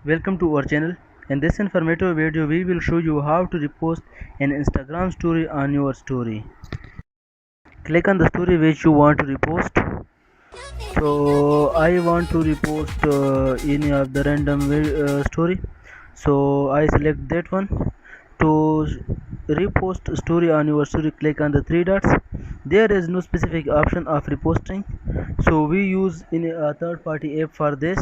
Welcome to our channel. In this informative video we will show you how to repost an Instagram story on your story. Click on the story which you want to repost. So I want to repost any of the random story, so I select that one. To repost story on your story, click on the three dots. There is no specific option of reposting, so we use in a third party app for this.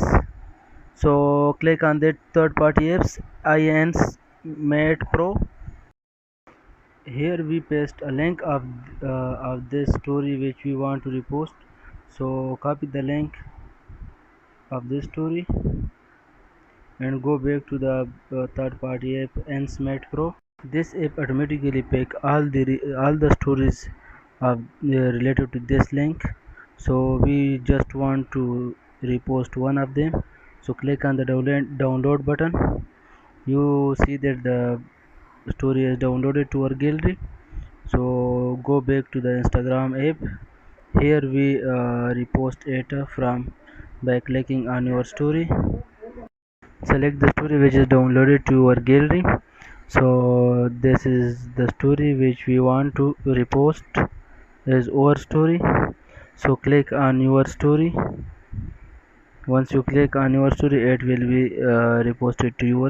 So click on that third party apps, Mate Pro. Here we paste a link of this story which we want to repost. So copy the link of this story and go back to the third party app Mate Pro. This app automatically pick all the stories related to this link. So we just want to repost one of them. So click on the download button. You see that the story is downloaded to our gallery. So go back to the Instagram app. Here we repost it from by clicking on your story. Select the story which is downloaded to our gallery. So this is the story which we want to repost is our story. So click on your story. Once you click on your story, it will be reposted to your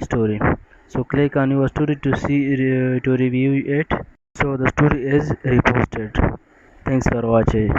story. So click on your story to see to review it. So the story is reposted. Thanks for watching.